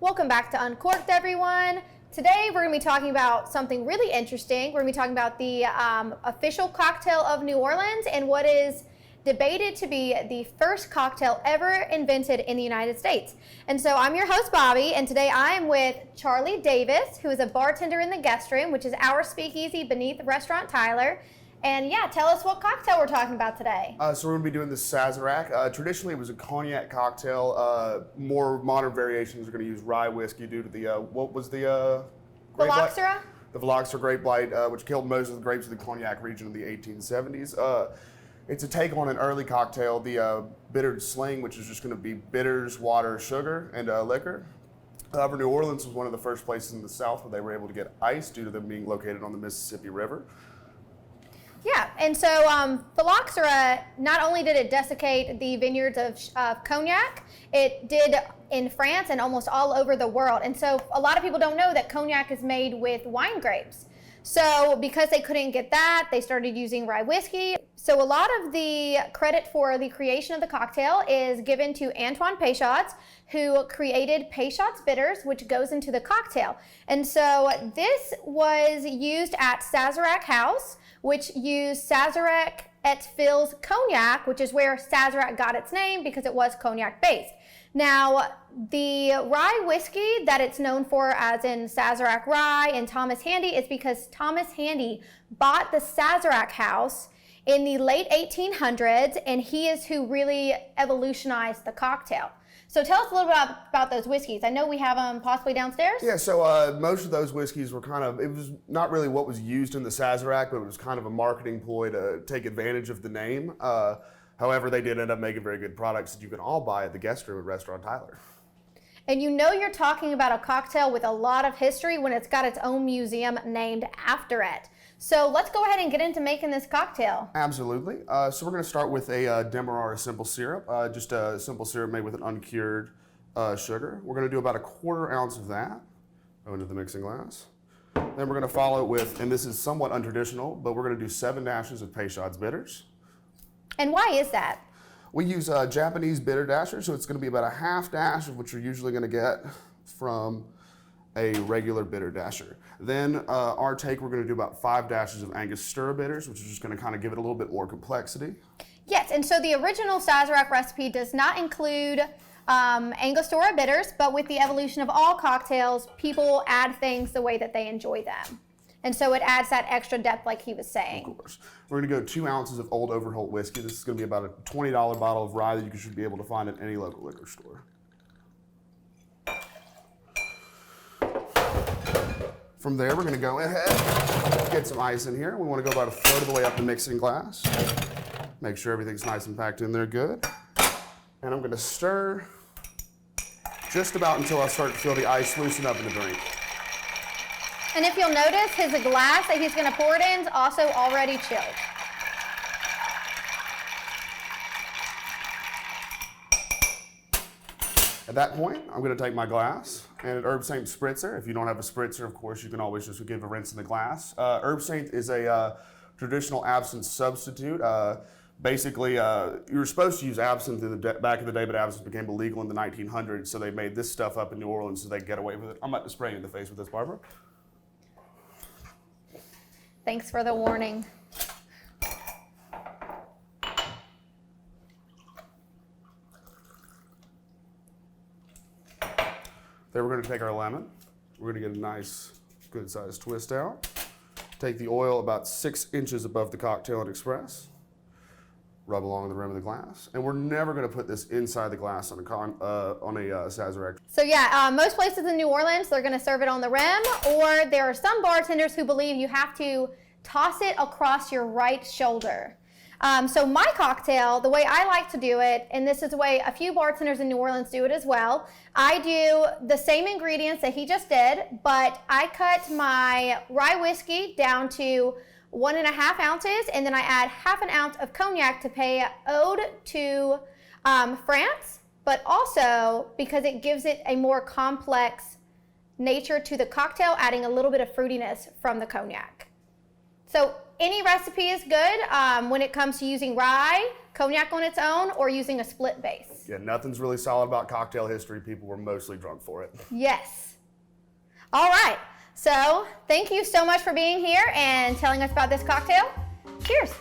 Welcome back to Uncorked, everyone. Today we're going to be talking about something really interesting. We're going to be talking about the official cocktail of New Orleans and what is debated to be the first cocktail ever invented in the United States. And so I'm your host, Bobby, and today I am with Charlie Davis, who is a bartender in the guest room, which is our speakeasy beneath Restaurant Tyler. And yeah, tell us what cocktail we're talking about today. So we're going to be doing the Sazerac. Traditionally, it was a cognac cocktail. More modern variations are going to use rye whiskey due to the, what was the... Phylloxera? The Phylloxera grape blight, which killed most of the grapes of the cognac region in the 1870s. It's a take on an early cocktail, the bittered sling, which is just going to be bitters, water, sugar, and liquor. However, New Orleans was one of the first places in the South where they were able to get ice due to them being located on the Mississippi River. Yeah, and so phylloxera, not only did it desiccate the vineyards of cognac, it did in France and almost all over the world. And so a lot of people don't know that cognac is made with wine grapes. So because they couldn't get that, they started using rye whiskey. So a lot of the credit for the creation of the cocktail is given to Antoine Peychaud's, who created Peychaud's Bitters, which goes into the cocktail. And so this was used at Sazerac House, which used Sazerac et Fils cognac, which is where Sazerac got its name because it was cognac based. Now, the rye whiskey that it's known for, as in Sazerac Rye and Thomas Handy, is because Thomas Handy bought the Sazerac House in the late 1800s, and he is who really evolutionized the cocktail. So tell us a little bit about those whiskeys. I know we have them possibly downstairs. Yeah, so most of those whiskeys were it was not really what was used in the Sazerac, but it was kind of a marketing ploy to take advantage of the name. However, they did end up making very good products that you can all buy at the guest room at Restaurant Tyler. And you know you're talking about a cocktail with a lot of history when it's got its own museum named after it. So let's go ahead and get into making this cocktail. Absolutely. So we're going to start with a Demerara simple syrup, just a simple syrup made with an uncured sugar. We're going to do about 1/4 ounce of that. Go into the mixing glass. Then we're going to follow it with, and this is somewhat untraditional, but we're going to do 7 dashes of Peychaud's Bitters. And why is that? We use Japanese bitter dasher, so it's going to be about 1/2 dash of what you're usually going to get from a regular bitter dasher. Then our take, we're going to do about 5 dashes of Angostura bitters, which is just going to kind of give it a little bit more complexity. Yes, and so the original Sazerac recipe does not include Angostura bitters, but with the evolution of all cocktails, people add things the way that they enjoy them. And so it adds that extra depth like he was saying. Of course. We're going to go 2 ounces of Old Overholt whiskey. This is going to be about a $20 bottle of rye that you should be able to find at any local liquor store. From there, we're going to go ahead, get some ice in here. We want to go about 1/3 of the way up the mixing glass. Make sure everything's nice and packed in there good. And I'm going to stir just about until I start to feel the ice loosen up in the drink. And if you'll notice, his glass that he's going to pour it in is also already chilled. At that point, I'm going to take my glass and an Herb Saint spritzer. If you don't have a spritzer, of course, you can always just give a rinse in the glass. Herb Saint is a traditional absinthe substitute. Basically, you were supposed to use absinthe back in the day, but absinthe became illegal in the 1900s, so they made this stuff up in New Orleans so they could get away with it. I'm about to spray you in the face with this, Barbara. Thanks for the warning. Then we're going to take our lemon. We're going to get a nice, good-sized twist out. Take the oil about 6 inches above the cocktail and express. Rub along the rim of the glass. And we're never going to put this inside the glass on a Sazerac. So yeah, most places in New Orleans, they're going to serve it on the rim, or there are some bartenders who believe you have to toss it across your right shoulder. So my cocktail, the way I like to do it, and this is the way a few bartenders in New Orleans do it as well, I do the same ingredients that he just did, but I cut my rye whiskey down to 1.5 ounces, and then I add 1/2 ounce of cognac to pay ode to France, but also because it gives it a more complex nature to the cocktail, adding a little bit of fruitiness from the cognac. So any recipe is good when it comes to using rye, cognac on its own, or using a split base. Yeah, nothing's really solid about cocktail history. People were mostly drunk for it. Yes. All right. So thank you so much for being here and telling us about this cocktail. Cheers.